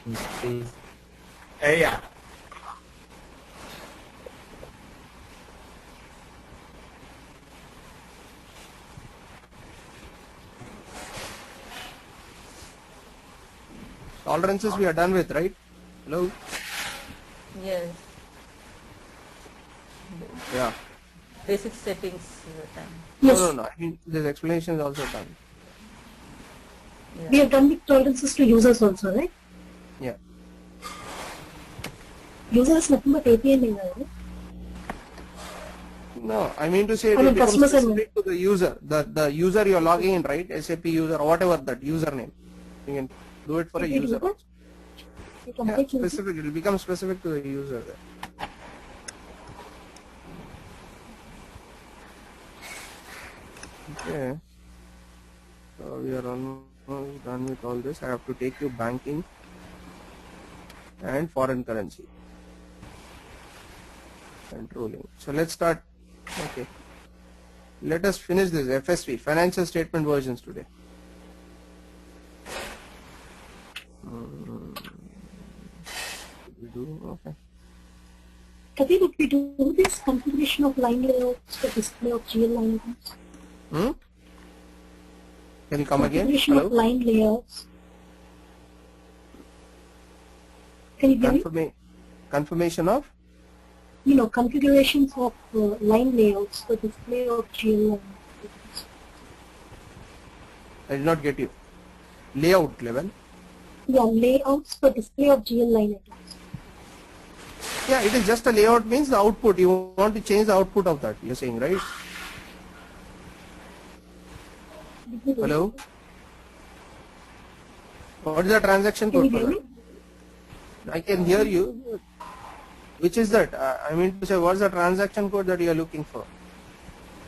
Please. Yeah. Tolerances we are done with, right? Hello? Yes. Yeah. Basic settings done. Yes. No. I mean, this explanation is also done. Yeah. We have done the tolerances to users also, right? Yeah. User is nothing but API name, right? No, I mean to say it I mean, becomes customers are- specific to the user. The user you are logging in, right? SAP user or whatever that username. You can do it for a Did we do user. that? We can Yeah, take user. specific. It will become specific to the user there. Okay. So we are almost done with all this. I have to take you banking and foreign currency controlling. So let's start. Okay. Let us finish this FSV, financial statement versions today. We do okay. Kabir, if we do this configuration of line layouts for display of GL line items, Can you come again? configuration Hello? of line layouts. Can you hear me? Confirmation of? Configurations of line layouts for display of GL line items. I did not get you. Layout level. Yeah, layouts for display of GL line items. Yeah, it is just a layout means the output. You want to change the output of that. You're saying, right? Hello? What is the transaction Can code you for hear that? me? I can hear you. Which is that? I mean to say, what's the transaction code that you are looking for?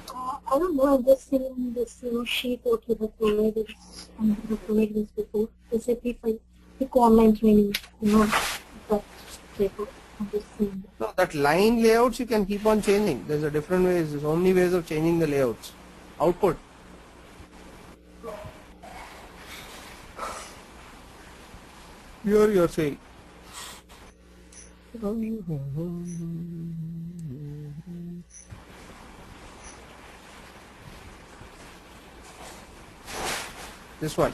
I don't know, I'm just seeing this sheet what you have provided, and you have provided this before. SAP file, quick online training, that paper. I'm just seeing that. No, that line layouts you can keep on changing. There's a different ways. There's so many ways of changing the layouts. Output. Here you're saying. This one.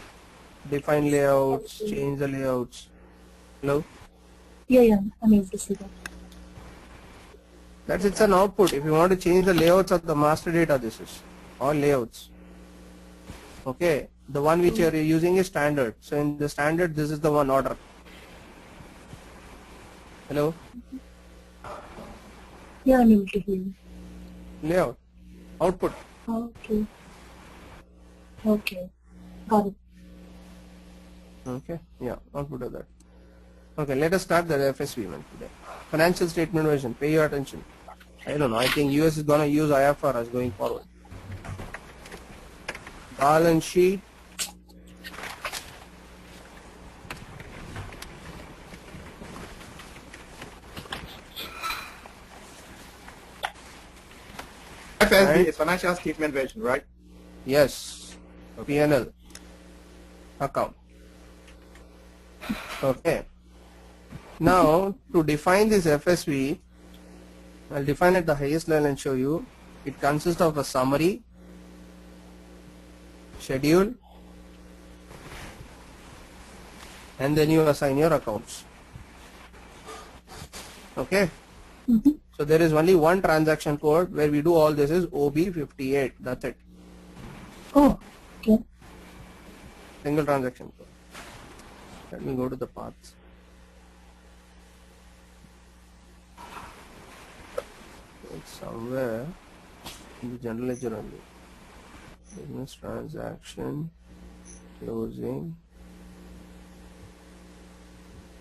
Define layouts, change the layouts. Hello? Yeah, I'm able to see that. It's an output. If you want to change the layouts of the master data, this is all layouts. Okay, the one which you are using is standard. So in the standard, this is the one order. Hello? Yeah, I'm able to hear you. Layout. Output. Okay. Got it. Okay, yeah, output of that. Okay, let us start the FSV one today. Financial statement version. Pay your attention. I don't know. I think US is gonna use IFRS going forward. Balance sheet. FSB is financial statement version, right? Yes. P&L. Account. Okay. Now, to define this FSV, I'll define at the highest level and show you. It consists of a summary, schedule, and then you assign your accounts. Okay. So there is only one transaction code where we do all this is OB58. That's it. Oh, okay. Single transaction code. Let me go to the paths. It's somewhere in the general ledger only. Business transaction, closing,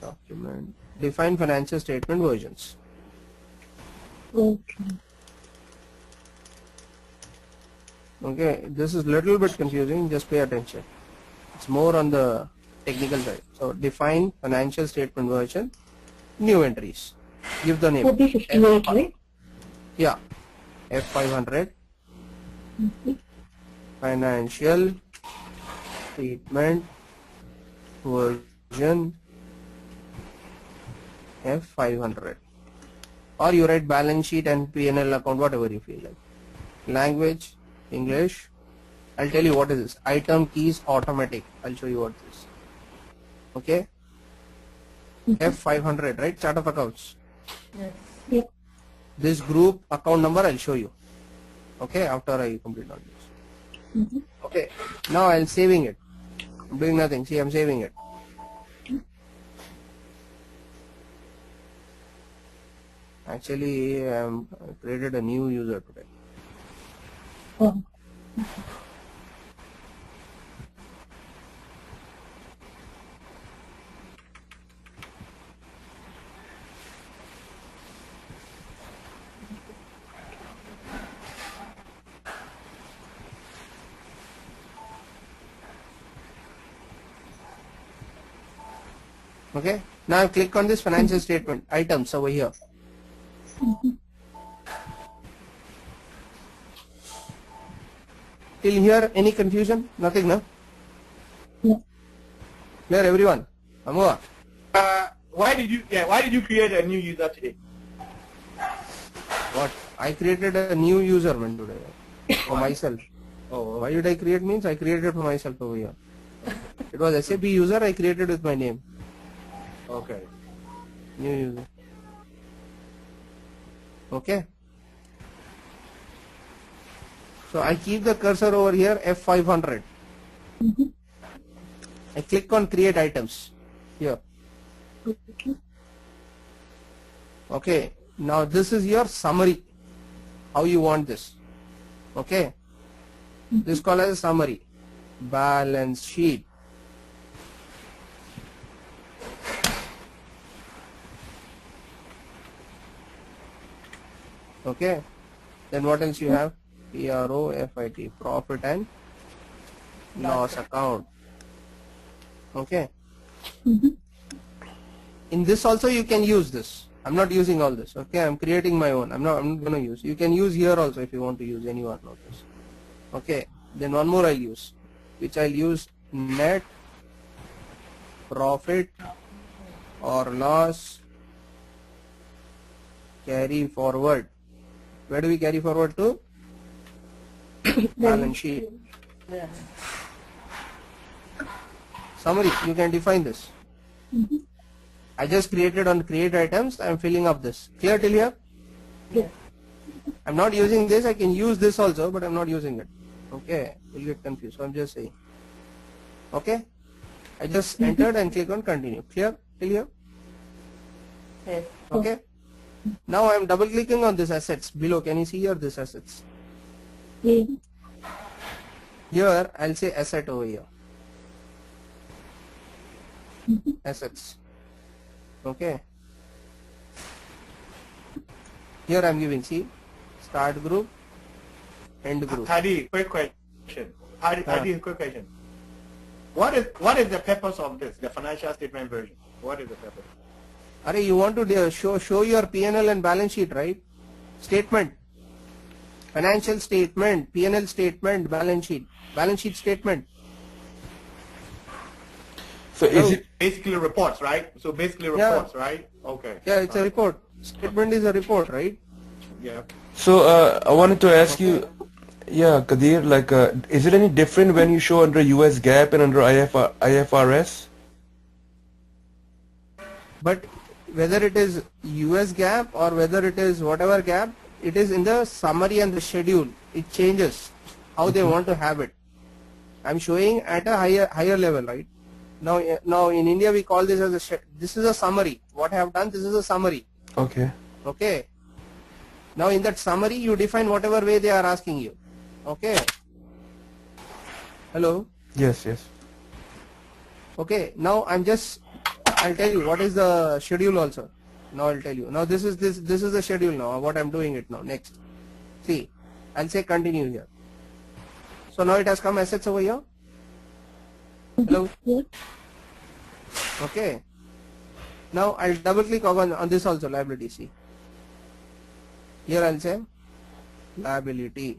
document, define financial statement versions. Okay. Okay, this is little bit confusing, just pay attention. It's more on the technical side. So define financial statement version, new entries. Give the name. OB58, right? Yeah, F500, financial statement version F500. Or you write balance sheet and P&L account, whatever you feel like. Language, English. I'll tell you what is this. Item keys automatic. I'll show you what this is. Okay. F500, right? Chart of accounts. Yes. Yep. This group account number I'll show you. Okay, after I complete all this. Okay. Now I'm saving it. I'm doing nothing. See, I'm saving it. Actually, I created a new user today. Oh. Okay. Now click on this financial statement items over here. Till here, any confusion? Nothing, no? No. Clear, everyone? Amua. Why did you create a new user today? What? I created a new user man today for myself. Oh, Why did I create means I created for myself over here. It was SAP user I created with my name. okay. New user. Okay. So I keep the cursor over here F500. I click on create items here. Okay. Okay. Now this is your summary. How you want this. Okay. This call as a summary. Balance sheet. Okay. Then what else you have? PROFIT, profit and loss account. Okay. In this also you can use this. I'm not using all this. Okay, I'm creating my own. I'm not going to use. You can use here also if you want to use any one of this. Okay. Then one more I'll use, which I'll use net profit or loss carry forward. Where do we carry forward to? Balance sheet. Yeah. Summary, you can define this. I just created on create items. I'm filling up this. Clear till here? Yes. I'm not using this. I can use this also, but I'm not using it. Okay, you'll get confused. So I'm just saying. Okay, I just entered and click on continue. Clear till here? Yes. Okay. Now I'm double clicking on this assets below. Can you see here this assets? Yeah. Here I'll say asset over here. Assets. Okay. Here I'm giving, see, start group, end group. Hadi, quick question. Hadi, quick question. What is the purpose of this? The financial statement version. What is the purpose? Are you want to show your P&L and balance sheet, right? Statement, financial statement, P&L statement, balance sheet statement. So is it Basically reports, right? So basically reports, right? Okay. Yeah, it's a report. Statement is a report, right? Yeah. so? I wanted to ask you, yeah, Kadir. Like, is it any different when you show under US GAAP and under IFRS? But whether it is US GAAP or whether it is whatever GAAP, it is in the summary and the schedule. It changes how they want to have it. I'm showing at a higher level, right? Now in India we call this as this is a summary. What I have done, this is a summary. Okay. Okay. Now in that summary you define whatever way they are asking you. Okay. Hello. Yes. Yes. Okay. Now I'll tell you what is the schedule also. Now I'll tell you. Now this is the schedule now. What I'm doing it now. Next. See, I'll say continue here. So now it has come assets over here. Hello. Yeah. Okay. Now I'll double click on this also, liability. See. Here I'll say liability.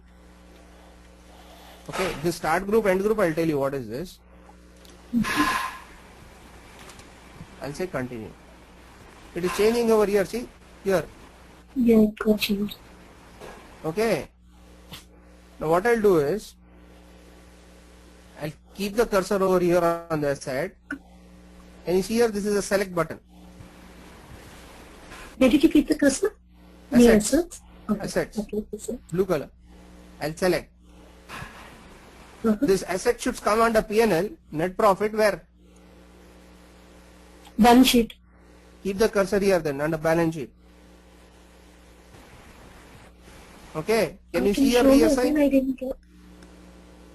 Okay. This start group, end group, I'll tell you what is this. I'll say continue. It is changing over here. See here. Yeah, it got changed. Okay. Now what I'll do is I'll keep the cursor over here on the side. And you see here, this is a select button. Where did you keep the cursor? Near Assets. assets? Okay. Assets. Okay, assets. Blue color. I'll select. Uh-huh. This asset should come under P&L. Net profit where? Balance sheet. Keep the cursor here then under balance sheet. Okay. Can you see here show me reassign? again, I didn't get.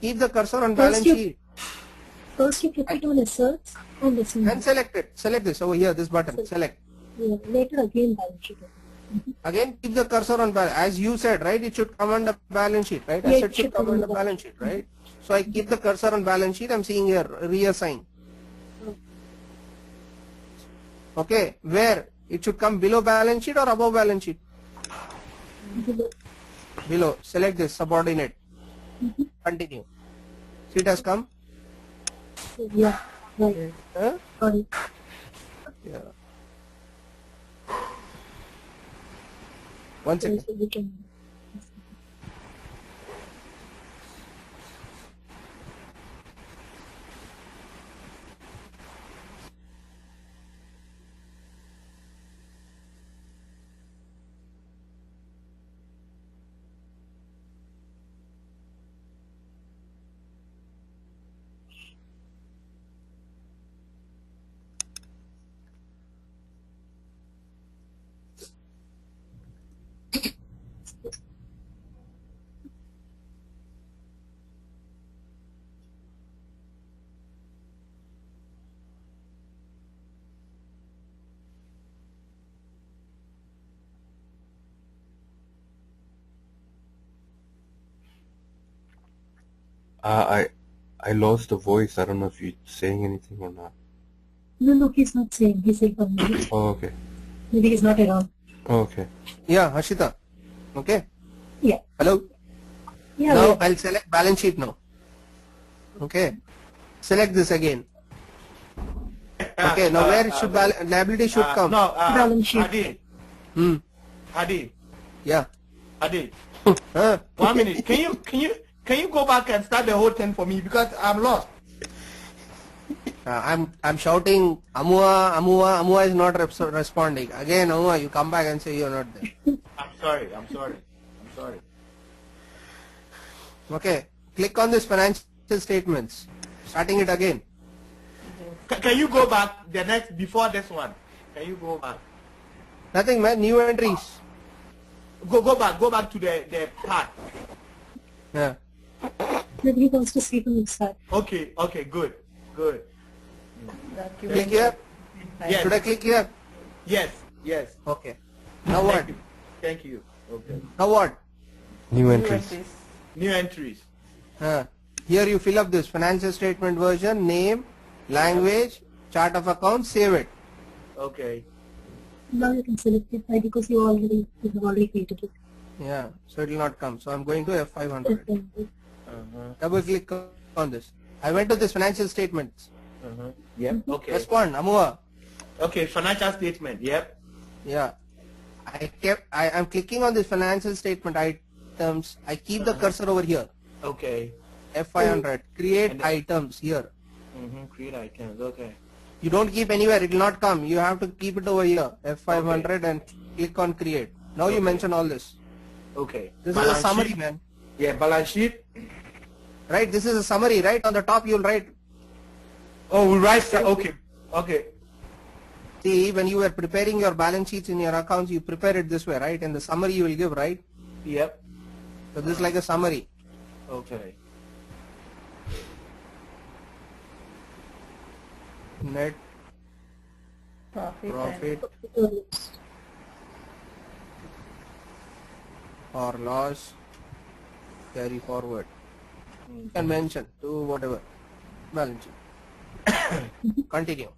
Keep the cursor on First balance you- sheet First you keep it on assets and this one. and select it. Select this over here, this button. Select. Yeah, later again balance sheet. Again, keep the cursor on balance. As you said, right? It should come under balance sheet, right? Yeah, it Asset should should come come under under balance sheet, right? So I keep the cursor on balance sheet. I'm seeing here reassign. Okay, where it should come below balance sheet or above balance sheet? Below. Select this subordinate. Continue. See, it has come. Yeah, right. Huh? Sorry. Yeah. One second. So we can. I lost the voice. I don't know if you're saying anything or not. No, he's not saying. He's saying for me. Oh, okay. Maybe he's not around. Oh, okay. Yeah, Harshita. Okay. Yeah. Hello. Yeah. Now yeah. I'll select balance sheet now. Okay. Select this again. Okay. Now where should liability should come? No, Balance sheet. Adi, Hmm. Adi, Yeah. Adi. Huh? 1 minute. Can you go back and start the whole thing for me because I'm lost. I'm shouting. Amua is not responding. Again, Amua, you come back and say you're not there. I'm sorry. Okay. Click on this financial statements. Starting it again. Can you go back the next before this one? Can you go back? Nothing, man. New entries. Go back to the part. Yeah. Maybe he wants to see from inside. Okay, good. Click here. Yes. Should I click here? Yes. Okay. Now what? Thank you. Okay. Now what? New entries. New entries. Here you fill up this financial statement version, name, language, chart of accounts, save it. Okay. Now you can select it right because you have already created it. Yeah. So it will not come. So I'm going to F500. Double click on this. I went to this financial statements. Yep. Okay. Respond, Amua. Okay, financial statement. Yep. Yeah. I'm clicking on this financial statement items. I keep the cursor over here. Okay. F500. Create And items here. Create items. Okay. You don't keep anywhere. It will not come. You have to keep it over here. F500 and click on create. Now you mention all this. Okay. This is a summary, man. Yeah, balance sheet. Right? This is a summary, right? On the top you'll write. Oh, we write. Okay. See, when you were preparing your balance sheets in your accounts, you prepare it this way, right? And the summary you will give, right? Yep. So this is like a summary. Okay. Net Profit. profit or loss carry forward. You can mention to whatever. Balance sheet. Continue.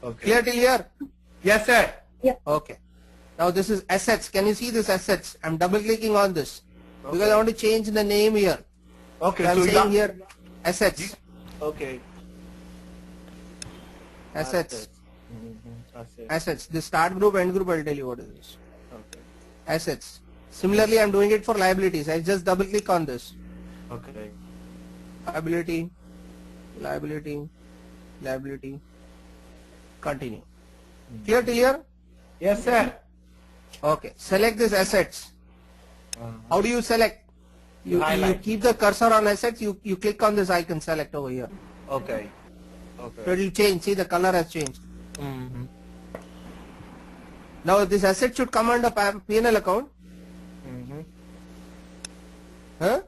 Okay. Clear till here? Yes, sir. Okay. Now this is assets. Can you see this assets? I'm double clicking on this because I want to change the name here. Okay. So I'm So saying here assets. Okay. Assets. Assets. The start group, end group, I'll tell you what is this. Okay. Assets. Similarly, I'm doing it for liabilities. I just double click on this. Okay. Liability, liability, liability. Continue. Clear till here? Yes, sir. Okay. Select these assets. How do you select? You Highlight. keep the cursor on assets. You click on this icon. Select over here. Okay. So Okay. it will change. See, the color has changed. Mm-hmm. Now this asset should come under P&L account. Mm-hmm. Huh?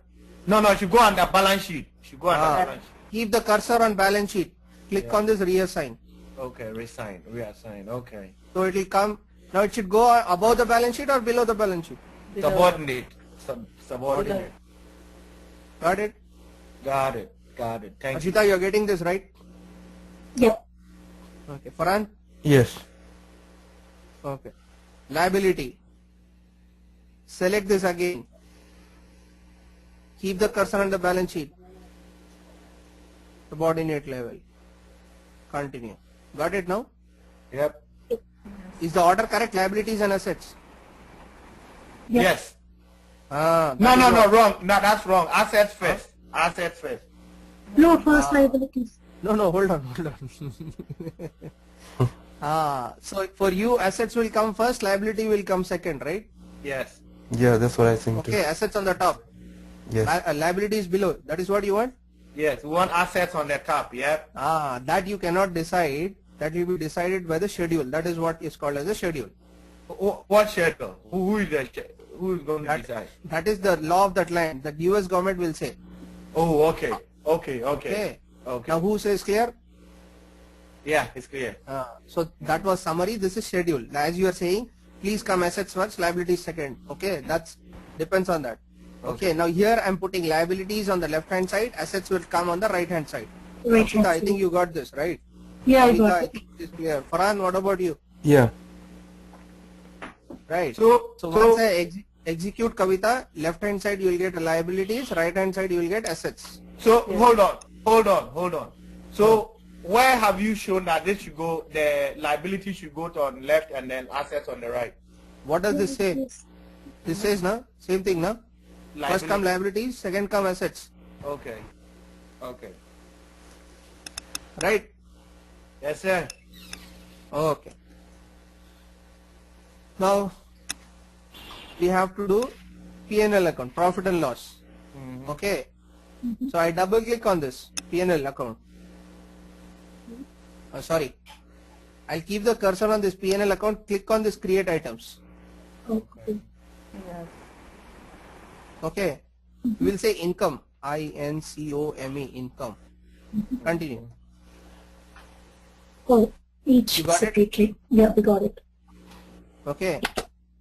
No, it should go on the balance sheet. Should go on the balance sheet. Keep the cursor on balance sheet. Click on this reassign. Okay, reassign. Okay. So it will come. Now it should go above the balance sheet or below the balance sheet. Subordinate. Subordinate. Got it? Got it. Thank you. Ashita, you're getting this right? Yeah. Okay. Farhan? Yes. Okay. Liability. Select this again. Keep the cursor on the balance sheet. Subordinate level. Continue. Got it now? Yep. Is the order correct? Liabilities and assets. Yeah. Yes. That No, is what- wrong. No, that's wrong. Assets first. Assets first. No, first liabilities. No, hold on. So for you, assets will come first, liability will come second, right? Yes. Yeah, that's what I think too. Okay, assets on the top. Yes. Liability is below. That is what you want? Yes. We want assets on the top. Yep. That you cannot decide. That will be decided by the schedule. That is what is called as a schedule. What schedule? Who is going to decide? That is the law of that land. The US government will say. Oh, okay. Okay. Now who says clear? Yeah, it's clear. So that was summary. This is schedule. As you are saying, please come assets first, liabilities second. Okay, that's depends on that. Okay, now here I'm putting liabilities on the left hand side, assets will come on the right hand side. Right. Ashita, I think you got this, right? Yeah, I Amita, got I it. think it is clear. Farhan, what about you? Yeah. Right. So once I execute Kavita, left hand side you will get liabilities, right hand side you will get assets. So hold on. So where have you shown that this should go? The liability should go to on left and then assets on the right. What does this say? This says na same thing na. First come liabilities, second come assets. Okay. Right. Yes, sir. Okay. Now we have to do P&L account, profit and loss. Okay. So I double click on this P&L account. Sorry. I'll keep the cursor on this P&L account. Click on this create items. Okay. Yes. Okay. We will say income. INCOME, income. Continue. Oh, each You got it? separately. Yeah, we got it. Okay.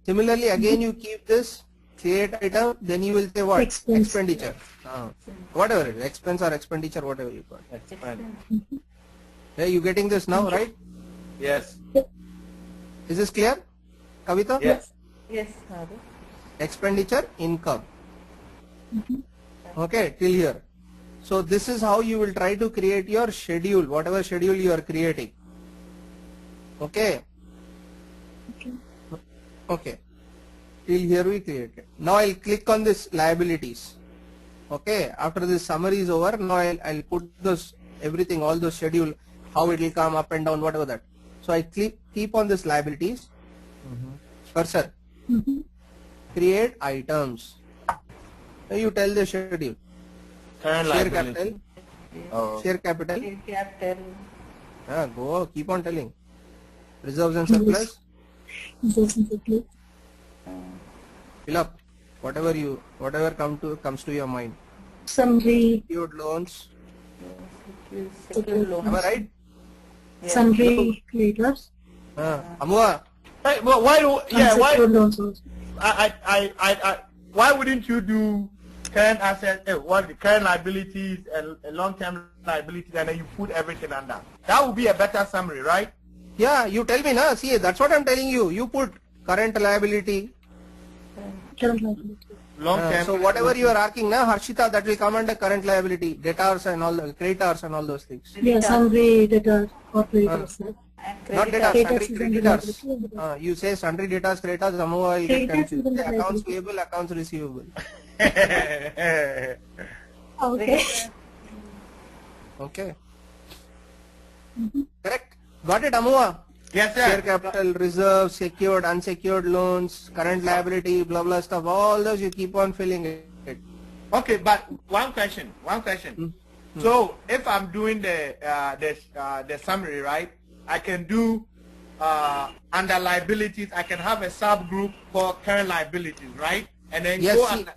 Similarly, again you keep this create item. Then you will say what? Expense. Expenditure. Whatever it is, expense or expenditure, whatever you got. That's fine. Are you getting this now, right? Yes. Is this clear, Kavita? Yes. Yes, Madhu. Expenditure, income. Okay, till here. So this is how you will try to create your schedule, whatever schedule you are creating. Okay. Okay. Till here we created. Now I'll click on this liabilities. Okay. After this summary is over, now I'll put those everything, all those schedule, how it will come up and down, whatever that. So I keep on this liabilities. Cursor. Create items. Now you tell the schedule. Current Share liability. capital. Oh. Share capital. Capital. Go. Keep on telling. Reserves and surplus. Definitely. Fill up. Whatever comes to your mind. Sundry, Secured loans. Secure loans. Am I right? sundry creditors, Amua. Hey, but why do? Yeah. Why? unsecured loans also. Why wouldn't you do current assets, what the current liabilities and long-term liabilities, and then you put everything under? That would be a better summary, right? Yeah, you tell me na. See, that's what I'm telling you. You put current liability. Current liability. Long-term. So whatever you are asking now, Harshita, that will come under current liability, debtors and all the creditors and all those things. Yes, sundry debtors or creditors. And Not creditors. debtors, Creditors sundry is under creditors. liability. You say sundry debtors, creditors, Amova will get Creditors is confused. under Accounts liability. payable, accounts receivable. Okay. Okay. Correct. Got it, Amova? Yes, Share sir. capital, reserve, secured, unsecured loans, current liability, blah blah stuff. All those you keep on filling it. Okay, but one question. So if I'm doing the summary, right? I can do under liabilities. I can have a subgroup called current liabilities, right? And then Yes. go under.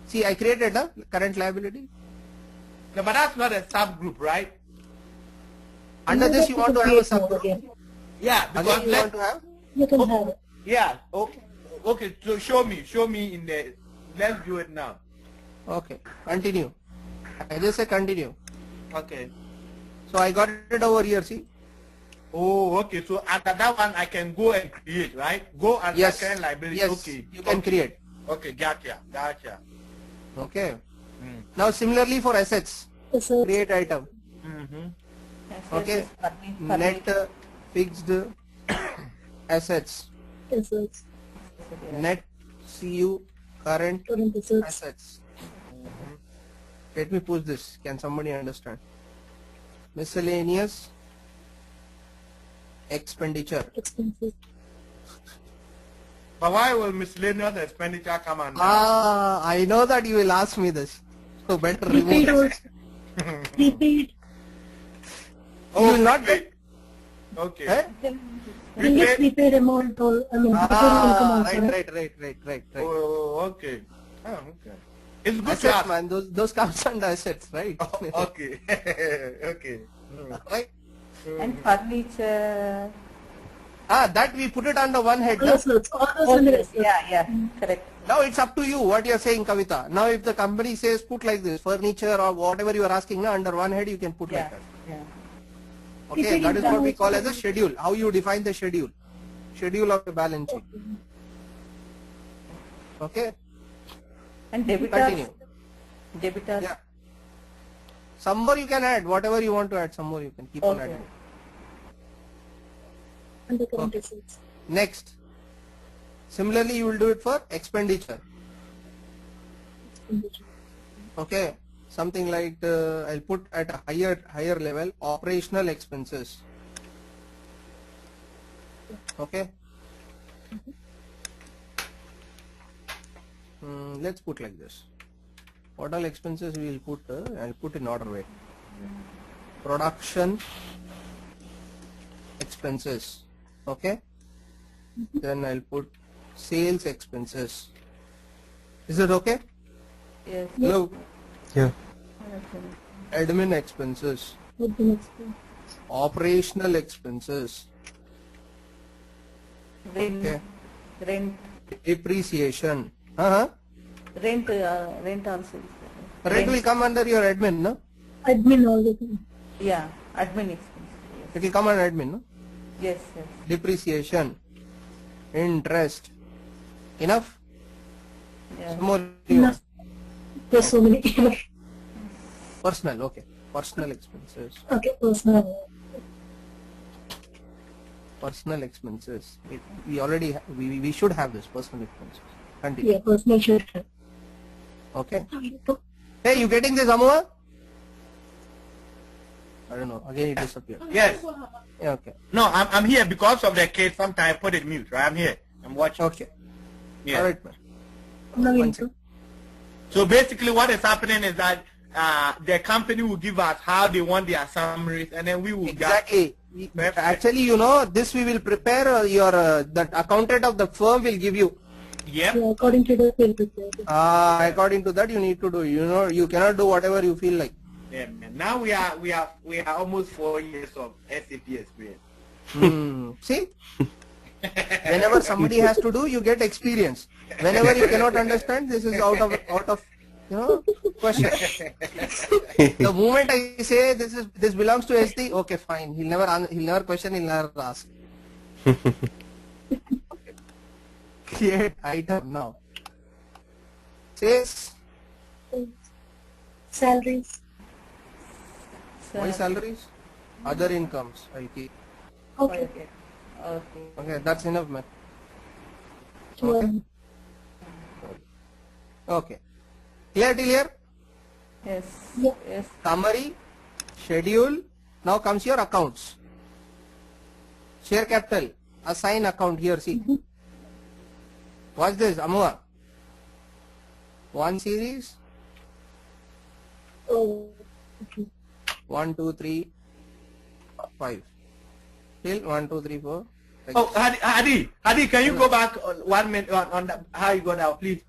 See, I created a current liability. No, but that's not a subgroup, right? Under this, you want to have a subgroup. Again. Yeah, because Again, you want to have. You can have it. yeah. Okay. Okay. So show me in the. Let's do it now. Okay. Continue. I just say continue. Okay. So I got it over here. See. Oh, okay. So after that one, I can go and create, right? Go under Yes. current liability. Yes. Okay. You can okay. create. Okay, gotcha. Okay. Now similarly for assets, Yes, sir. create item. Assets, Okay. furniture. Net fixed assets. Yes, sir. Net CU current Current assets. assets. Let me push this. Can somebody understand? Miscellaneous expenditure. Expenses. But why will miscellaneous expenditure come under? I know that you will ask me this. So better Prepaid remove it. also. Prepaid. You will not prepaid. get. Okay. Eh? Bring a prepaid amount or, I mean, prepaid income also. Right. Oh, okay. Oh, okay. It's good to Assets, ask. man. Those comes under assets, right? Okay. Okay. Right. And furniture. That we put it under one head. Yes, Na? sir. All those under assets. Yeah, correct. Now it's up to you what you are saying, Kavita. Now if the company says put like this, furniture or whatever you are asking, na, under one head you can put like that. Yeah. Okay, that is what we call as a schedule. How you define the schedule? Schedule of the balance sheet. Okay, And debitors. continue. Debitors. Yeah. Some more you can add, whatever you want to add, some more you can keep on Okay. adding. Under current assets. Next. Similarly, you will do it for expenditure. Expenditure. Okay, something like I'll put at a higher level operational expenses. Okay. Let's put like this. What all expenses we will put? I'll put in order way. Production expenses. Okay. Then I'll put sales expenses. Is it okay? Yes. Hello. Yeah. Admin expenses. Would be next one. Operational expenses. Rent. Okay. Rent. Depreciation. Rent also. is there. Rent will come under your admin, no? Admin all the time. Yeah, admin expense. It will come under admin, no? Yes. Depreciation. Interest. Enough? Yeah. Some more you want? Enough. There's so many. Personal, okay. Personal expenses. Okay, personal. Personal expenses. We already we should have this personal expenses. Continue. Yeah, personal should have. Okay. Hey, you getting this, Amua? I don't know. Again, it disappeared. Yes. Yeah, okay. No, I'm here because of the kids. Sometimes I put it mute, right? I'm here. I'm watching. Okay. Yeah. All right, man. Now One you second. So basically what is happening is that the company will give us how they want their summaries and then we will Exactly. Perfect. Actually, you know, this we will prepare your that accountant of the firm will give you. Yep. Yeah, according to the field prepare. According to that, you need to do. You know, you cannot do whatever you feel like. Yeah, man. Now we are almost 4 years of SAP experience. See, whenever somebody has to do, you get experience. Whenever you cannot understand, this is out of question. The moment I say this belongs to SD, okay, fine. He'll never question. He'll never ask. Create item now. Says, Salaries. why salaries? Other incomes, I'll keep. Okay. Okay. Okay. Okay, that's enough, man. Okay. Um, Okay. Clear till here? Yes. Yeah. Yes. Summary, schedule. Now comes your accounts. Share capital, assign account here, see. Watch this, Amua. One series, oh, okay. 1, 2, 3, 5. Till 1, 2, 3, 4. Oh, Hadi, can you go back 1 minute on the, how you go now, please.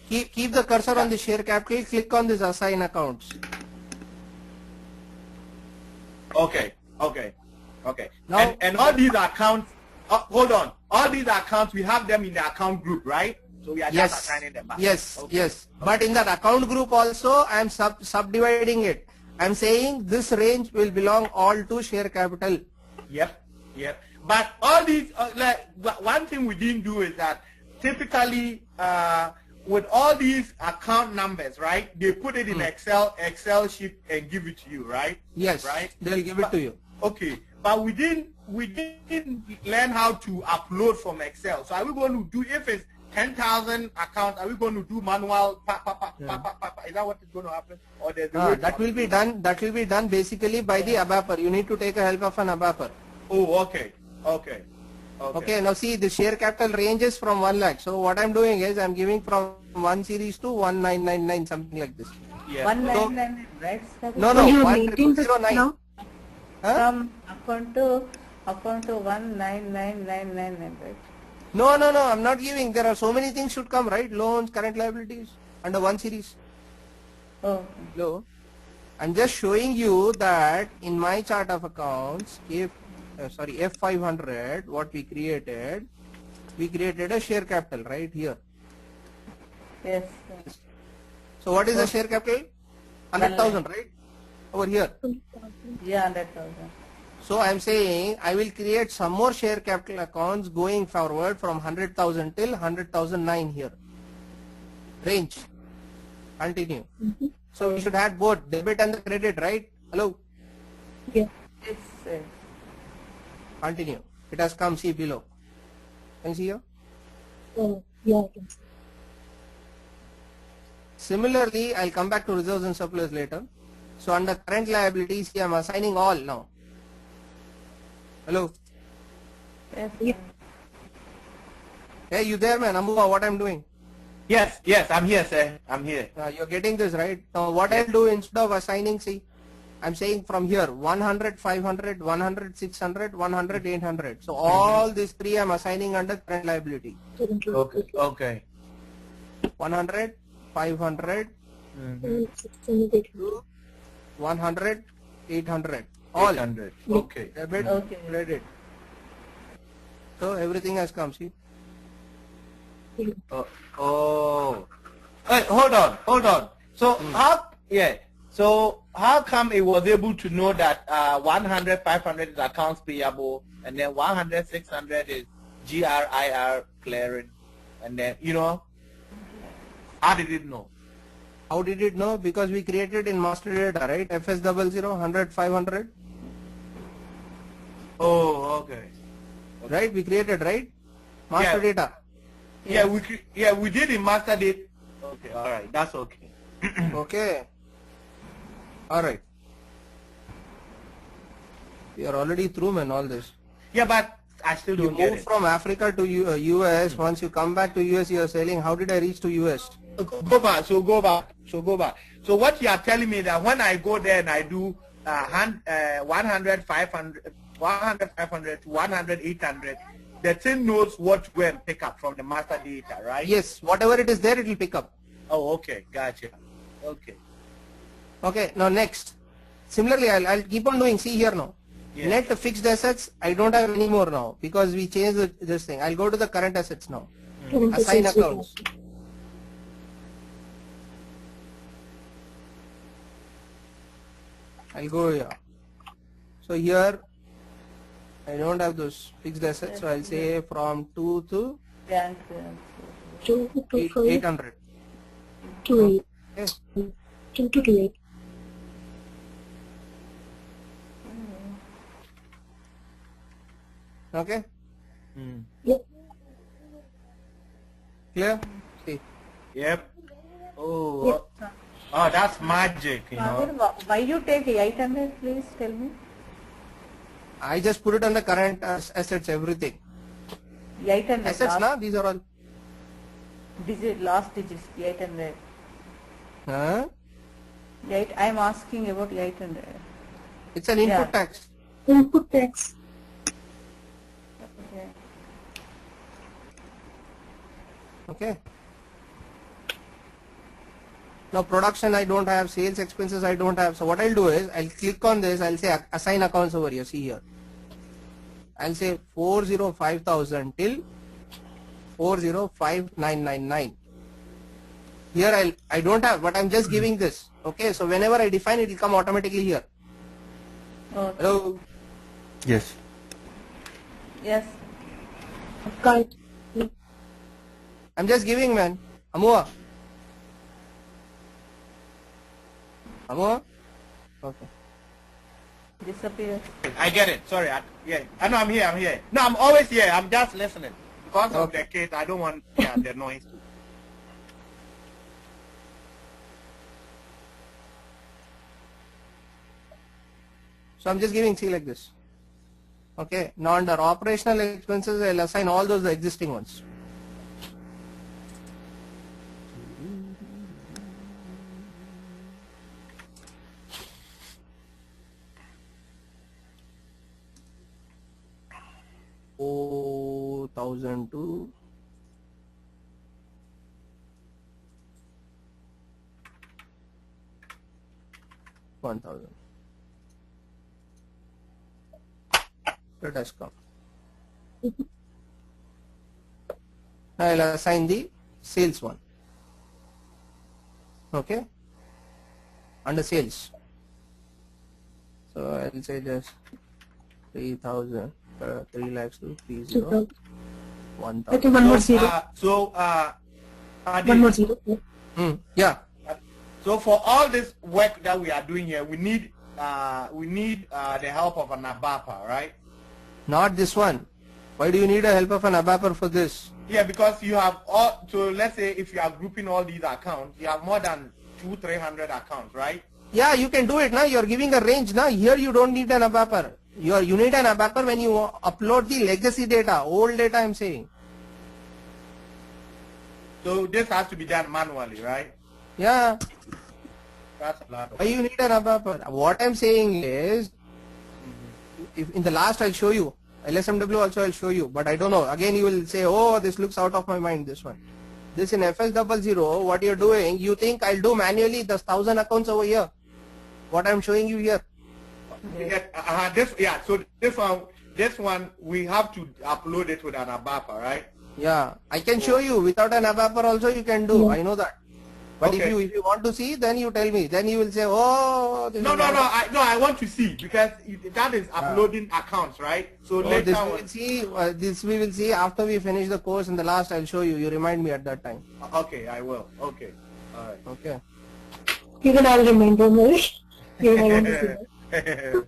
Keep the cursor on the share capital, click on this assign accounts. Okay. Now- And all these accounts, hold on, all these accounts, we have them in the account group, right? So we are just Yes, assigning them back. yes, Okay. yes. But in that account group also, I am subdividing it. I am saying this range will belong all to share capital. Yep. But all these, one thing we didn't do is that typically with all these account numbers, right? They put it in Excel sheet and give it to you, right? Yes, Right. they'll give it to you. Okay, but we didn't learn how to upload from Excel. So are we going to do, if it's 10,000 accounts, are we going to do manual? Is that what is going to happen? Or there's a way to That will be done. That will be done basically by the ABAPer. You need to take a help of an ABAPer. Oh, okay. Okay. Now see, the share capital ranges from 1 lakh. So what I'm doing is I'm giving from 1 series to 1999, something like this. Yeah. 199, right? Sir? No, So you have 10009. now? Huh? From account to 19999, right? No. I'm not giving. There are so many things should come, right? Loans, current liabilities under 1 series. Oh. Hello. I'm just showing you that in my chart of accounts, F500, what we created a share capital right here. Yes. Sir. So what is the share capital? 100,000, right? Over here. Yeah, 100,000. So I'm saying I will create some more share capital accounts going forward from 100,000 till 100,009 here. Range. Continue. So we should add both debit and the credit, right? Hello. Yeah. Yes, sir. Continue. It has come, see below. Can you see here? Yeah, I can see. Similarly, I'll come back to reserves and surplus later. So under current liabilities, here I'm assigning all now. Hello. Yes. Yeah. Hey, you there, man? Ambuwa, what I'm doing? Yes, I'm here, sir. I'm here. You're getting this, right? Now what I'll do instead of assigning, see, I'm saying from here 100, 500, 100, 600, 100, 800. So all these three I'm assigning under current liability. Okay. 100, 500, 100, 800. All 800. Okay. debit, Okay. credit. So everything has come, see. Oh. Hey, hold on. So So how come it was able to know that 100, 500 is accounts payable, and then 100, 600 is GRIR clearing, and then how did it know? How did it know? Because we created in master data, right? FS00, 100, 500. Oh, okay. Right? We created, right? Master data. Yeah, we did in master data. Okay, all right, that's okay. Okay. All right. We are already through, man, all this. Yeah, but I still You don't get move it. from Africa to US. Once you come back to US, you are saying, how did I reach to US? Go back. So what you are telling me that when I go there and I do 100, 500, 100, 500 to 100, 800, the thing knows what to go and pick up from the master data, right? Yes, whatever it is there, it will pick up. Oh, okay, gotcha. Okay. Okay, now next. Similarly, I'll keep on doing. See here now. Yeah. Net fixed assets, I don't have any more now because we changed this thing. I'll go to the current assets now. Assign accounts. I'll go here. So here, I don't have those fixed assets, so I'll say from 2 to Bank. 800. to Okay. 8. 2 to 8. Okay. Yep. Clear? See. Yep. Oh, oh, that's magic, you know. Why you take 800, please tell me. I just put it on the current assets, everything. 800 Assets, last na? These are all. digit, last digits 800. Huh? I am asking about 800. It's an input Yeah. tax. Input tax. Okay. Okay. Now production I don't have, sales expenses I don't have. So what I'll do is I'll click on this, I'll say assign accounts over here, see here. I'll say 405,000 till 405,999. Here I don't have, but I'm just giving this. Okay, so whenever I define it will come automatically here. Okay. Hello? Yes. Yes. Got it. I'm just giving, man. Amua. Amua? Okay. Disappear. I get it. Sorry. Yeah. I know I'm here. I'm here. No, I'm always here. I'm just listening. Because of Okay. the kids, I don't want the noise. So I'm just giving C like this. Okay. Now under operational expenses, I'll assign all those existing ones. Oh, 1,002. $1,000. Let us come. Now I'll assign the sales one. Okay. Under sales. So I'll say just 3,000, 3 lakhs to 30, 2,000. 1,000. Okay, one more zero. Adi, One more zero. Yeah. Yeah. So for all this work that we are doing here, we need the help of an ABAPA, right? Not this one. Why do you need a help of an ABAPer for this? Yeah, because you have all. So let's say if you are grouping all these accounts, you have more than 200-300 accounts, right? Yeah, you can do it now. You're giving a range now. Here you don't need an ABAPer. You need an ABAPer when you upload the legacy data, old data I'm saying. So this has to be done manually, right? Yeah. That's a lot of. Why you need an ABAPer? What I'm saying is, if in the last I'll show you. LSMW also I'll show you. But I don't know. Again you will say, oh, this looks out of my mind, this one. This in FS00, what you're doing, you think I'll do manually the 1,000 accounts over here. What I'm showing you here. Yeah, so this one we have to upload it with an ABAPA, right? Yeah, I can show you without an ABAPer also you can do. I know that. But Okay. if you want to see, then you tell me. Then you will say, oh, this No, is no, not- no. I want to see because that is uploading accounts, right? So Oh, later this we on. will see. This we will see after we finish the course. In the last, I'll show you. You remind me at that time. Okay, I will. Okay, all right. Okay. Even I'll remember, maybe. Even I want to see that.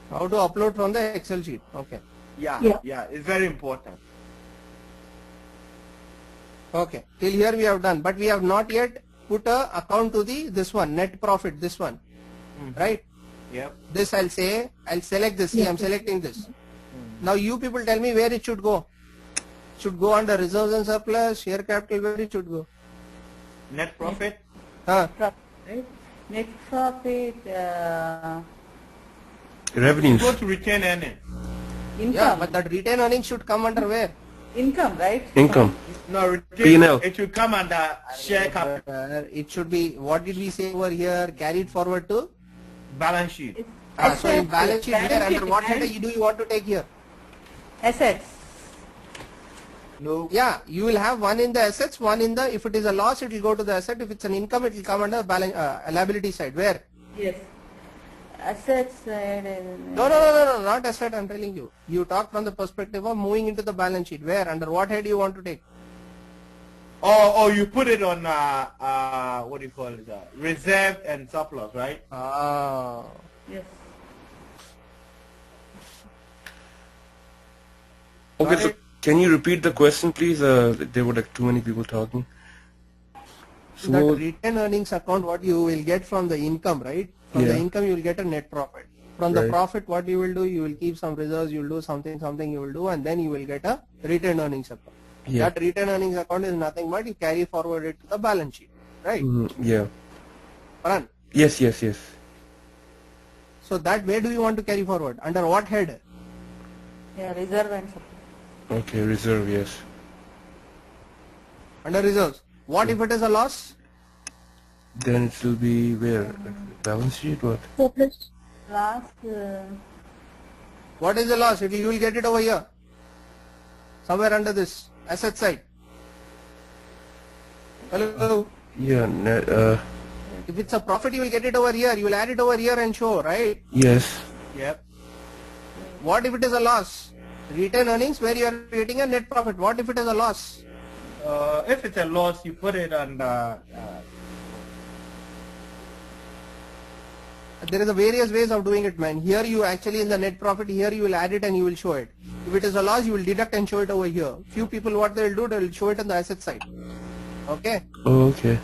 How to upload from the Excel sheet. Okay. yeah, Yeah. it's very important. Okay. Till here we have done, but we have not yet put a account to the this one net profit. This one, right? Yep. This I'll say. I'll select this. See, I'm selecting this. Now you people tell me where it should go. Should go under reserves and surplus, share capital. Where it should go? Net profit. Huh? Right? Net profit, Revenues. Go to retain earnings. income. Yeah, but that retained earnings should come under where? Income, right? Income. No, retain. P&L. It should come under share capital It should be. What did we say over here? Carried forward to. balance sheet. So in balance sheet, where under what header do you want to take here? Assets. No. Yeah, you will have one in the assets, one in the. If it is a loss, it will go to the asset. If it's an income, it will come under balance liability side. Where? Yes. Assets side. No, not asset. I'm telling you. You talk from the perspective of moving into the balance sheet. Where? Under what head you want to take? or you put it on what do you call it? Reserve and surplus, right? Ah. Yes. Okay, Got so it? can you repeat the question, please? There were like too many people talking. So That retained earnings account, what you will get from the income, right? From the Yeah. income, you will get a net profit. From the Right. profit, what you will do, you will keep some reserves, you will do something you will do, and then you will get a retained earnings account. Yeah. That retained earnings account is nothing but you carry forward it to the balance sheet, right? Yeah. Paran. Yes, yes, yes. So that where do you want to carry forward? Under what head? Yeah, reserve and supply. Okay, reserve, yes. Under reserves. What if it is a loss? Then it will be where? Balance sheet, what? Surplus. Last, What is the loss? You will get it over here. Somewhere under this asset side. Hello. Yeah, If it's a profit, you will get it over here. You will add it over here and show, right? yes. Yep. What if it is a loss? Retained earnings where you are getting a net profit. What if it is a loss? If it's a loss, you put it on There is a various ways of doing it, man. Here you actually in the net profit, here you will add it and you will show it. If it is a loss, you will deduct and show it over here. Few people what they will do, they will show it on the asset side. Okay? Oh, okay.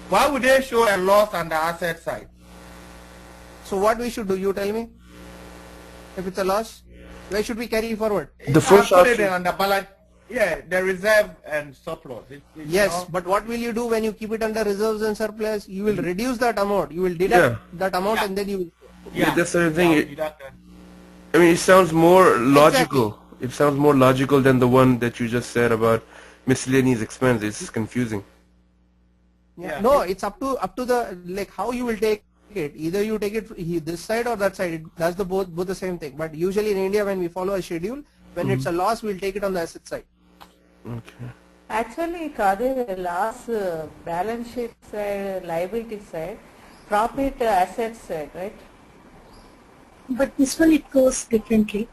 why would they show a loss on the asset side? So what we should do, you tell me? If it's a loss, where should we carry forward? The first put it option. on the balance. Yeah, the reserve and surplus. Yes, but what will you do when you keep it under reserves and surplus? You will reduce that amount. You will deduct that amount and then you will... Yeah, that's the thing. Yeah, It- deduct that. I mean, it sounds more logical. It sounds more logical than the one that you just said about miscellaneous expenses. It's confusing. Yeah. No, it's up to the like how you will take it. Either you take it this side or that side. That's the both the same thing. But usually in India, when we follow a schedule, when it's a loss, we'll take it on the asset side. Okay. actually, Kadir, last balance sheet side, liability side, profit asset side, right? But this one it goes differently.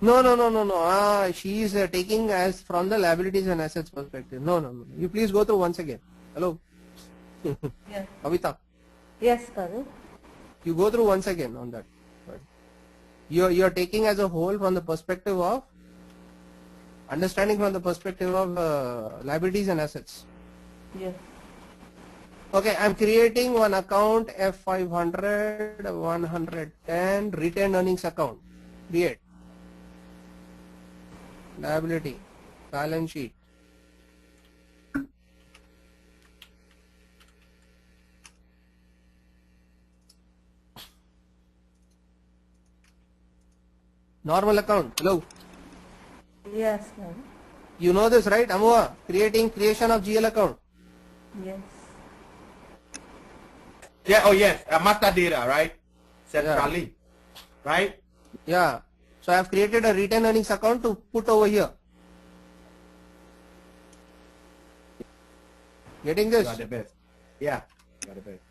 No. She is taking as from the liabilities and assets perspective. No. You please go through once again. Hello, Yes. Kavita. Yes, Kadir. You go through once again on that. You're taking as a whole from the perspective of understanding from the perspective of liabilities and assets. Yes. Okay, I'm creating one account F500 110 retained earnings account. Create. Liability. Balance sheet. Normal account. Hello. Yes, Kadir. You know this, right? Amua. Creation of GL account. Yes. Yeah, oh yes, master data, right? Centrally, right? Yeah. So I have created a retained earnings account to put over here. Getting this? You are the best. Yeah, you are the best.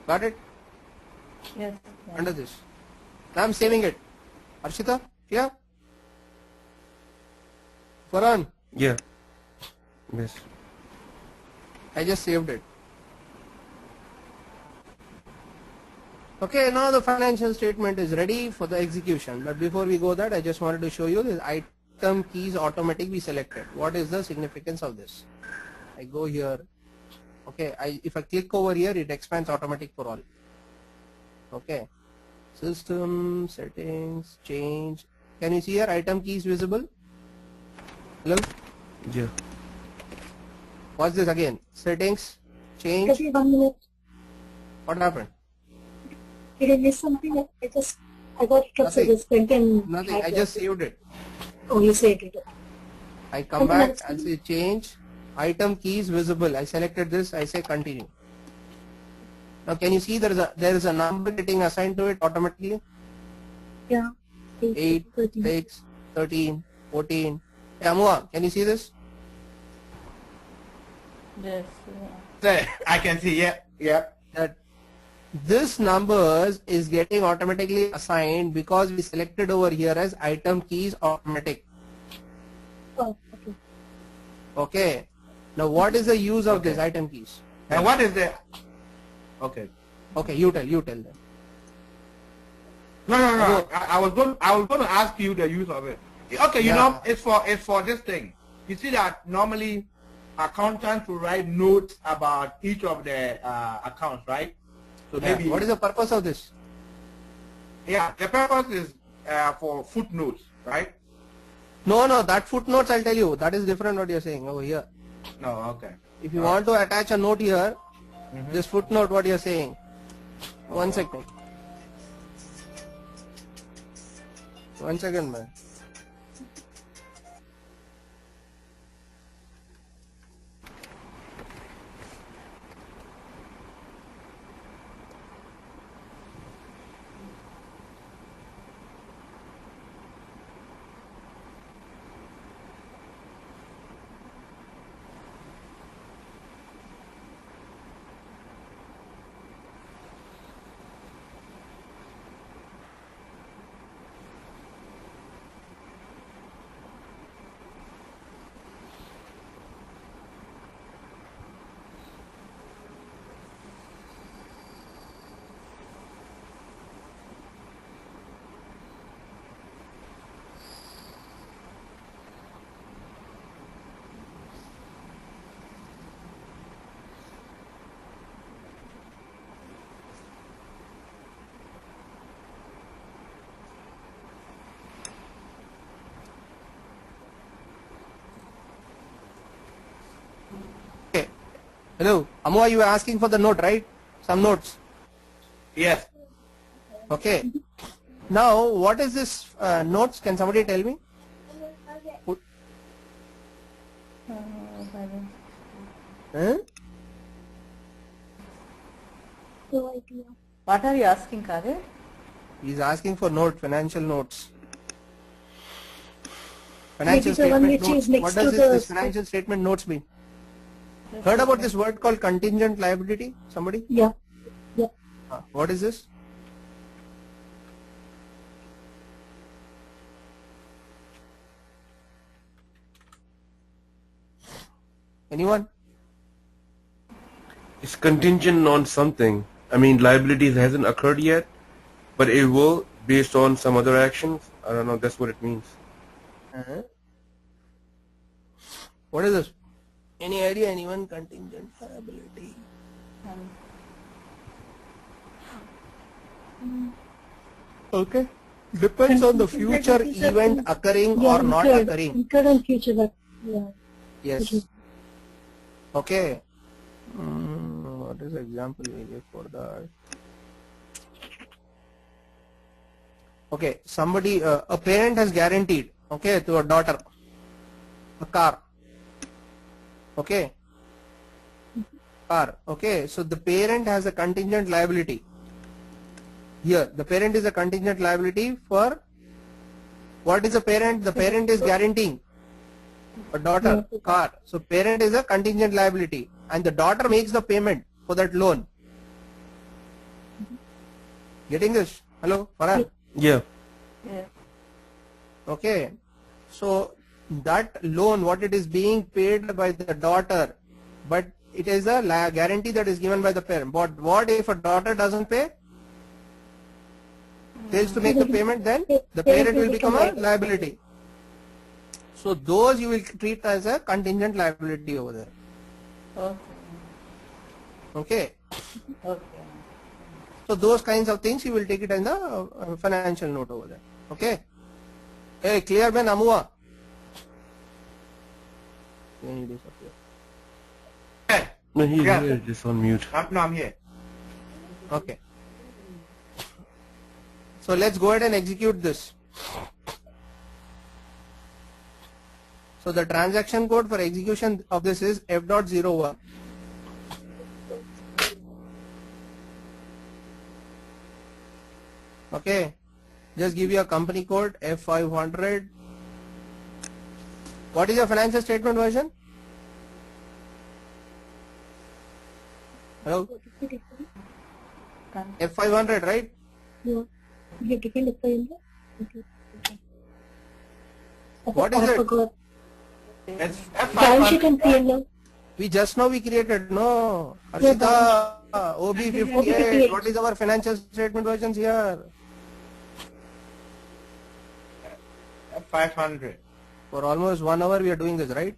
Got it? Yes. Under this. Now I'm saving it. Arshita? Yeah? Farhan? Yeah. Yes. I just saved it. Okay, now the financial statement is ready for the execution. But before we go that, I just wanted to show you this item keys automatic we selected. What is the significance of this? I go here. Okay, if I click over here, it expands automatic for all. Okay. System, settings, change. Can you see here item keys visible? Hello? Yeah. What's this again? Settings, change. Every 1 minute. What happened? Did I miss something? I got it up to Nothing. this print and Nothing. I just saved it. Oh, you saved it. I come back and say change. Item keys visible. I selected this. I say continue. Now can you see there is a number getting assigned to it automatically? Yeah. 8, 13. 6, 13, 14. Hey, Amua, can you see this? Yes. I can see, yeah. That this numbers is getting automatically assigned because we selected over here as item keys automatic. Oh, okay. Okay. Now what is the use of these item keys? And what is the? Okay. Okay, you tell them. No. I was going to ask you the use of it. Okay, you know, it's for this thing. You see that normally accountants will write notes about each of the accounts, right? So maybe What is the purpose of this? Yeah, the purpose is for footnotes, right? No, that footnotes I'll tell you. That is different what you're saying over here. No, okay. If you want to attach a note here, this footnote what you're saying. 1 second. 1 second, man. Okay. Hello. Amua, you were asking for the note, right? Some notes. Yes. Okay. Now, what is this notes? Can somebody tell me? Huh? No idea. What are you asking, Kadir? He's asking for note, financial notes. Financial Maybe the one statement which is notes. next What to does the this financial statement notes mean? Heard about this word called contingent liability? Somebody? Yeah. Yeah. What is this? Anyone? It's contingent on something. I mean, liabilities hasn't occurred yet, but it will based on some other actions. I don't know. That's what it means. What is this? Any idea? Anyone? Contingent liability. Okay. Depends on the future event occurring or not occurring. Incurred and future, but yeah. Yes. Okay. What is the example we give for that? Okay, somebody, a parent has guaranteed, okay, to a daughter, a car. Okay. Car. Okay. So the parent has a contingent liability. Here, the parent is a contingent liability for what is the parent? The parent is guaranteeing a daughter car. So parent is a contingent liability and the daughter makes the payment for that loan. Getting this? Hello, Farhan? Yeah. Yeah. Okay. So that loan, what it is being paid by the daughter, but it is a guarantee that is given by the parent. But what if a daughter doesn't pay? Fails to make the payment, then the parent will become a liability. So those you will treat as a contingent liability over there. Okay. Okay. Okay. So those kinds of things you will take it in the financial note over there. Okay. Hey, clear Ben Amua? Can you disappear? No, he's Yeah. here, just on mute. I'm here. Okay. So let's go ahead and execute this. So the transaction code for execution of this is F.01. Okay. Just give you a company code F500. What is your financial statement version? Hello? F500, right? Yeah. You have taken the file. Okay. What is I it? forgot. It's Balance sheet F500. and P&L. We just now we created, no? Yeah, Arshita, OB58, OB58. what is our financial statement versions here? F500. For almost 1 hour we are doing this, right?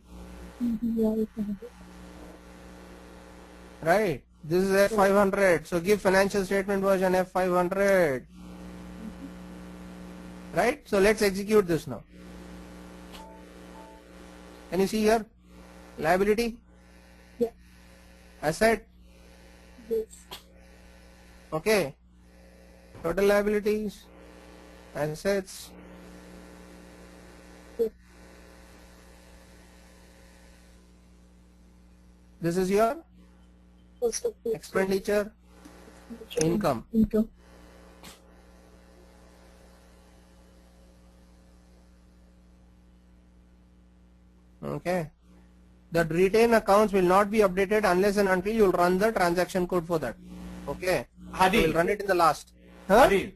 Yeah, we can do. Right. This is F500. So give financial statement version F500. Right? So let's execute this now. Can you see here? Liability? Yeah. Asset? Yes. Okay. Total liabilities? Assets? Yeah. This is your Cost of goods. expenditure, income. Income. Okay. The retained accounts will not be updated unless and until you will run the transaction code for that. Okay. Hadi. We'll run it in the last. Huh? Hadi.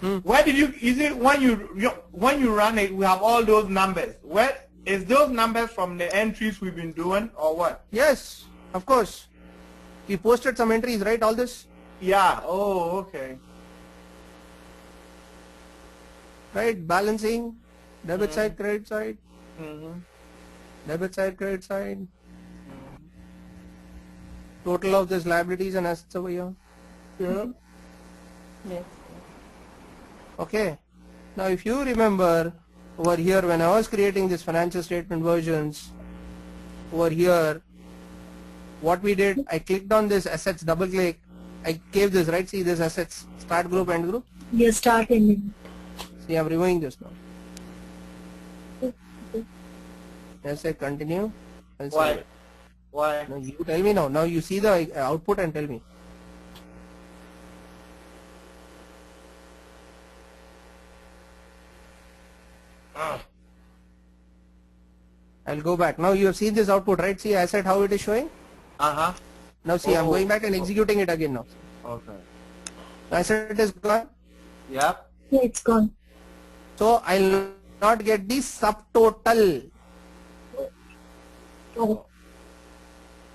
Hmm. Where did you? Is it when you run it? We have all those numbers. Where is those numbers from the entries we've been doing or what? Yes, of course. We posted some entries, right? All this, Yeah. Oh, okay. right? Balancing, debit side, credit side, Mm-hmm. debit side, credit side. Total of this liabilities and assets over here. Yeah. Yes. Okay. Now, if you remember over here, when I was creating this financial statement versions, over here, what we did, I clicked on this assets, double click. I gave this, right? See this assets, start group, end group. Yes, start and See, I'm removing this now. end. Let's say continue. And Why? save it. Why? Now you tell me now. Now you see the output and tell me. I'll go back. Now you have seen this output, right? See asset how it is showing. Uh-huh. Now see, I'm Oh. going back and executing it again now. Okay. Asset is gone. Yep. Yeah, it's gone. So I'll not get the subtotal. Oh,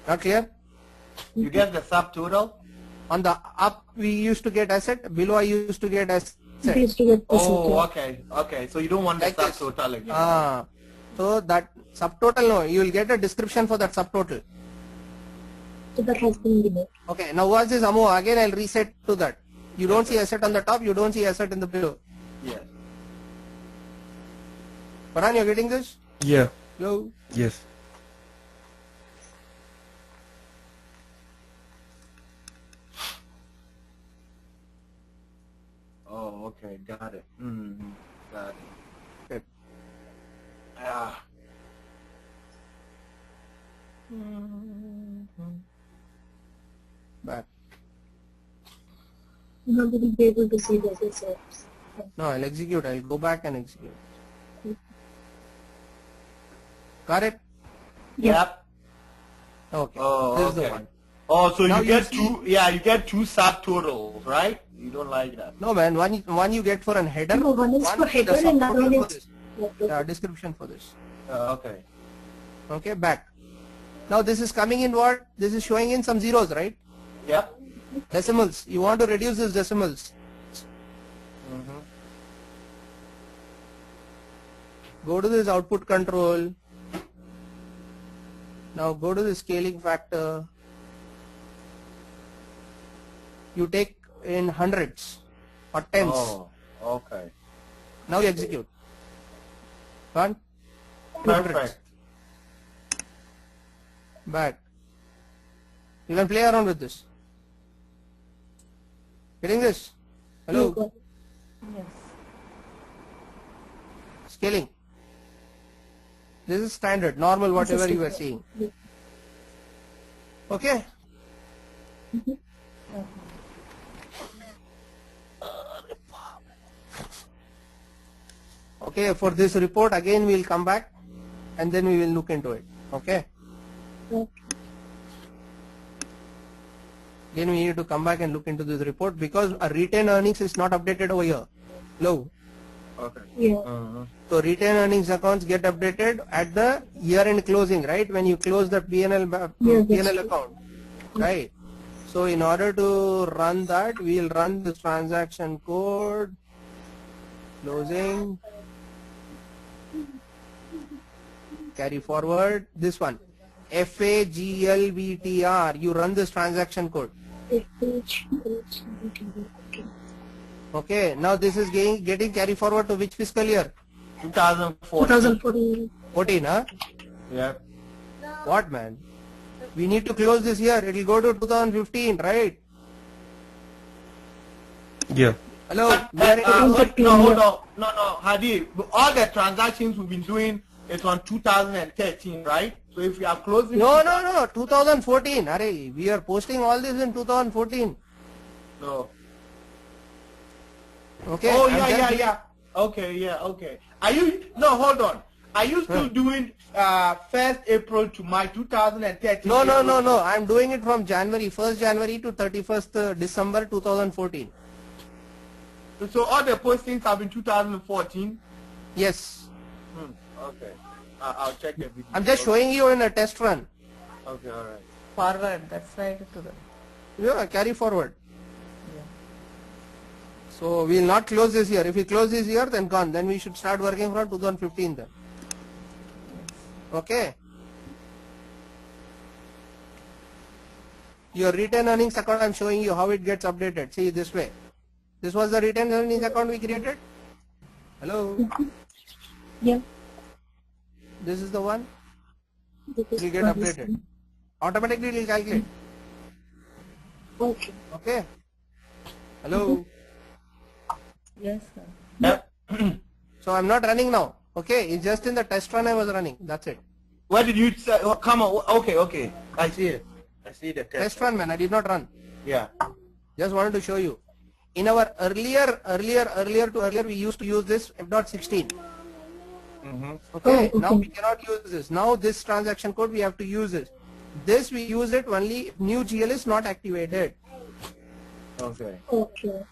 Not clear? You get the subtotal? On the up we used to get asset, below I used to get asset. we used to get this. Oh, okay. Okay. So you don't want the Like this. subtotal again. Ah, so that subtotal, no, you will get a description for that subtotal. So that has been removed. Okay, now what's this Amo? Again I'll reset to that. You don't see asset on the top, you don't see asset in the below. Yes. Farhan, you're getting this? Yeah. Hello? Yes. Oh, okay. Got it. Mm-hmm. Got it. Good. Ah. Back. Now we will be able to see the assets. No, I'll execute. I'll go back and execute. Got it? Yep. Okay. Oh, this is the okay. one. Oh, so Now you you get see- two. Yeah, you get two subtotals, right? You don't like that. No man, one you get for an header. No, one is for header the and another subtotal one for is- this. Description for this. Okay. Okay, back. Now this is coming in what? This is showing in some zeros, right? Yep. Decimals. You want to reduce these decimals. Mm-hmm. Go to this output control. Now go to the scaling factor. You take in hundreds or tens. Oh, okay. Now you execute. One. Perfect. Back. You can play around with this. Getting this? Hello? Yes. Scaling. This is standard, normal, whatever you are seeing. Okay? Okay, for this report again we will come back and then we will look into it. Okay? Again we need to come back and look into this report because our retained earnings is not updated over here. Low. Okay. Yeah. So retained earnings accounts get updated at the year-end closing, right? When you close the P&L Yes, that's P&L true. account, right? So in order to run that, we'll run this transaction code, closing, carry forward, this one, FAGLBTR, you run this transaction code. Okay, now this is getting carry forward to which fiscal year? 2014. 2014. 14, huh? Yep. What, man? We need to close this year. It will go to 2015, right? Yeah. Hello? Hold on. No, Hadi. All the transactions we've been doing is on 2013, right? So if we are closing... No, 2014. Arey, we are posting all this in 2014. No. Okay. Oh, I'm just giving- yeah. Okay. Are you... No, hold on. Are you still doing 1st April to March 2013? No. I'm doing it from January, 1st January to 31st December 2014. So all the postings have been 2014? Yes. Okay. I'll check the video. I'm just showing you in a test run. Okay, alright. Forward, that's right to the. Yeah, carry forward. Yeah. So we will not close this year. If we close this year, then gone. Then we should start working from 2015 then. Okay. Your retained earnings account, I'm showing you how it gets updated. See this way. This was the retained earnings account we created. Hello. Yeah. This is the one. This It will is get updated. Automatically it will calculate. Okay. Okay. Hello. Yes, sir. Yep. So I'm not running now. Okay. It's just in the test run I was running. That's it. What did you say? Oh, come on. Okay. I see it. I see the test. Test run, man. I did not run. Yeah. Just wanted to show you. In our earlier, we used to use this F.16. Okay, Oh, now okay. we cannot use this. Now this transaction code we have to use it. This we use it only if new GL is not activated. Okay. Okay.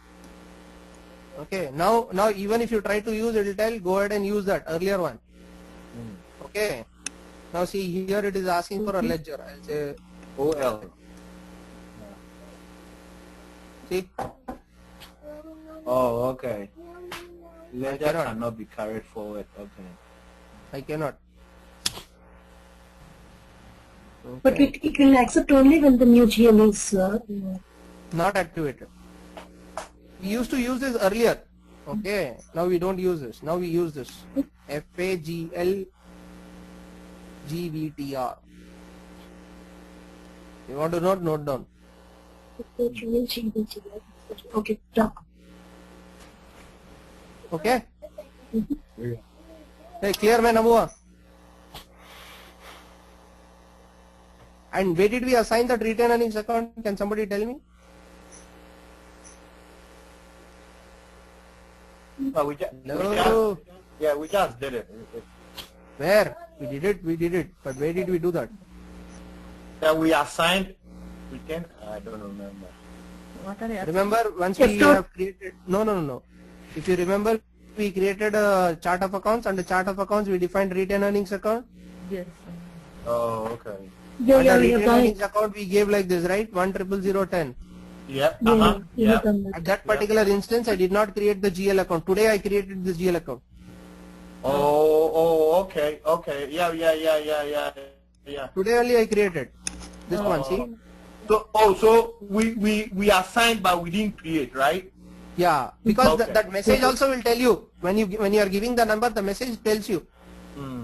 Okay, now even if you try to use it will tell go ahead and use that earlier one. Okay, now see here it is asking for a ledger. I'll say OL. see. Oh, okay. Ledger cannot. cannot be carried forward. Okay. I cannot. But Okay. it will accept only when the new GL is Not activated. We used to use this earlier. Okay, now we don't use this. Now we use this. FAGLGBTR. You want to note down. Okay, done. Okay? Hey, clear man, Amua? And where did we assign that retained earnings account? Can somebody tell me? No, we just No. we just did it. Where? We did it. But where did we do that? That we assigned. We can. I don't remember. What are you Remember once Yes, we sir. have created, no. If you remember, we created a chart of accounts. Under chart of accounts, we defined retained earnings account. Yes. Oh, okay. Yeah, Under yeah, retained right. earnings account, we gave like this, right? 1000010. Yep. Yeah, you Yep. have done that. At that particular instance, I did not create the GL account. Today, I created this GL account. Oh, okay. Yeah. Today only I created this one. See? So we assigned, but we didn't create, right? Yeah, because Okay. that message also will tell you when you are giving the number, the message tells you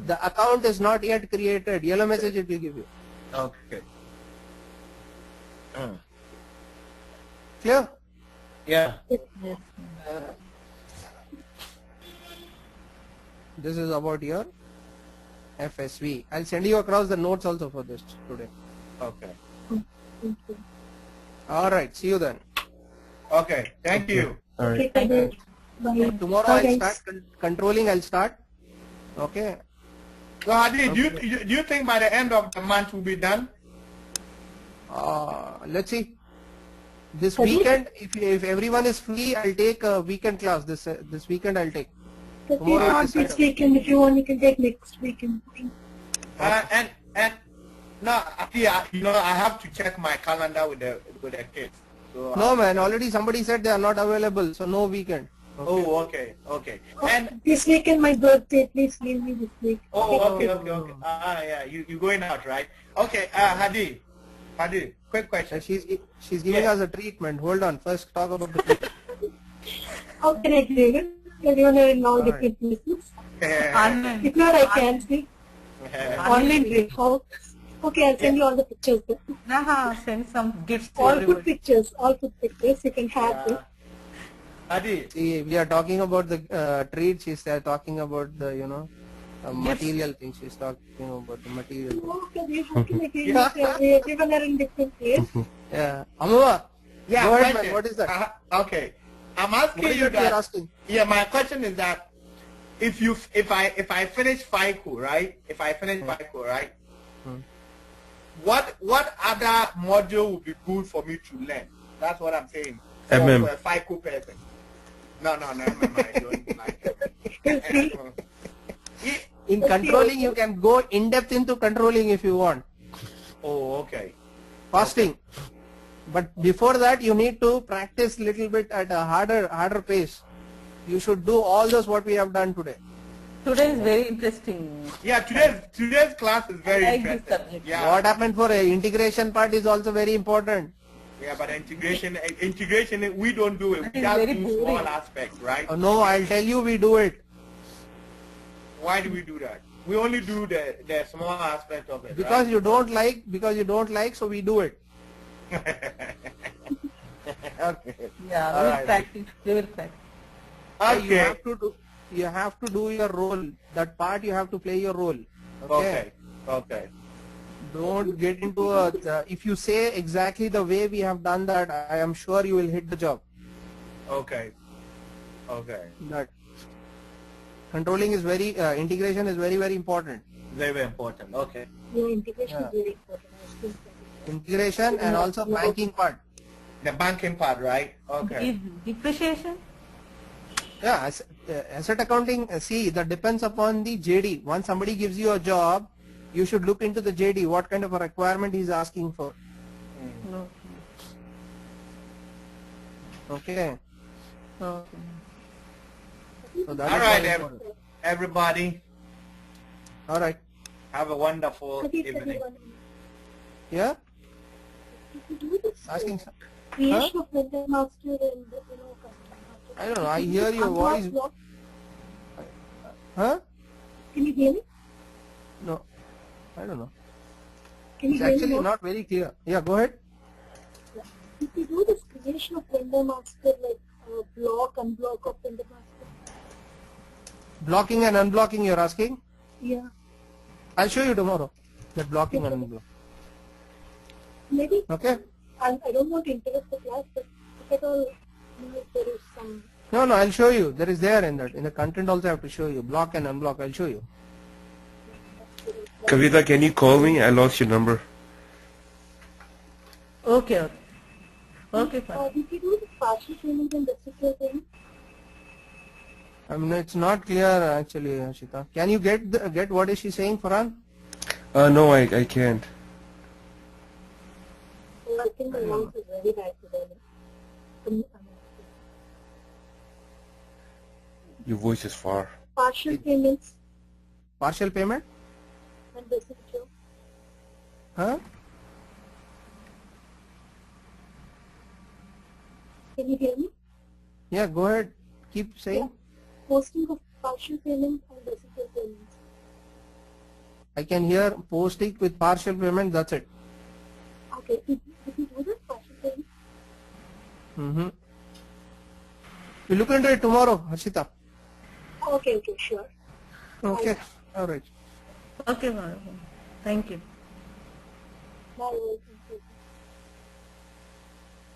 the account is not yet created. Yellow message it will give you. Okay. Clear? Yeah. Yes. This is about your FSV. I'll send you across the notes also for this today. Okay. All right. See you then. Okay. Thank you. All right. Okay, Kadir. Bye. Tomorrow Bye, I'll guys. start controlling. I'll start. Okay. So Hadi, do you think by the end of the month we'll be done? Let's see. This Sorry? weekend, if everyone is free, I'll take a weekend class. This weekend I'll take. But Tomorrow not is this Saturday. weekend. If you want, you can take next weekend. And no, yeah, you know, I have to check my calendar with the kids. So No man, already somebody said they are not available, so no weekend. Oh, okay. And This weekend, my birthday. Please leave me this week. okay. Yeah, you going out, right? Okay, Hadi, quick question. She's giving us a treatment. Hold on, first talk about the treatment. How can I do it? Everyone are in all different places. Online. If not, I can see. Online trip. How? Okay, I'll send you all the pictures. Send some gifts to All everybody. good pictures. All good pictures. You can have them. Hadi, See, we are talking about the treat. She's talking about the material things. She's talking about the material things. Okay, how can I do it? Everyone are in different places. Yeah, Amava. yeah, Go ahead, question. man. What is that? Okay, I'm asking What is you it you're that. asking? Yeah, my question is that if I finish FICO, right? If I finish FICO, right? What other module would be good for me to learn? That's what I'm saying. For a FICO person. No, I don't like it. In controlling, you can go in depth into controlling if you want. Oh, okay. Costing. But before that, you need to practice little bit at a harder pace. You should do all those what we have done today. Today is very interesting. Yeah, today's class is very I like this interesting. subject. Yeah. What happened for a integration part is also very important. Yeah, but integration, we don't do it. That We is just very do small boring. aspects, right? No, I'll tell you, we do it. Why do we do that? We only do the small aspect of it. Because right? you don't like, so we do it. Okay. Yeah, All we will right. practice. We will practice. Okay. You have to do your role. That part you have to play your role. Okay. Don't get into if you say exactly the way we have done that, I am sure you will hit the job. Okay. That controlling is integration is very important. Very important. Okay. Yeah, integration is very important. I think that Integration and also banking part. The banking part, right? Okay. Depreciation? Yeah, asset accounting, see, that depends upon the JD. Once somebody gives you a job, you should look into the JD, what kind of a requirement he's asking for. No. Okay. Okay. So that All is right, very important. everybody. All right. Have a wonderful I think evening. Yeah? if you do this Asking. creation of vendor master and customer master. I don't know. I hear your voice. Block. Huh? Can you hear me? No. I don't know. Can you It's hear me actually now? not very clear. Yeah, go ahead. If you do this creation of vendor master, like block, unblock of vendor master. Blocking and unblocking you're asking? Yeah. I'll show you tomorrow. That blocking and unblocking. Maybe Okay? I don't want to interrupt the class, but if at all if there is some. No, I'll show you. There is there in that. In the content also I have to show you. Block and unblock. I'll show you. Kavita, can you call me? I lost your number. Okay. Okay, fine. If you do the partial payment and reciprocal payment, I mean, it's not clear actually, Ashita. Can you get what is she saying, Farhan? No, I can't. so I think the voice is very bad today. Your voice is far. Partial payments Partial payment? and reciprocal. Huh? Can you hear me? Yeah, go ahead. Keep saying. Posting of partial payment and reciprocal payments. I can hear posting with partial payment. That's it. Okay, if you do that partial payment, Mm-hmm. We look into it tomorrow, Harshita. okay, sure. Okay. All right. Okay, madam. Thank you. Bye.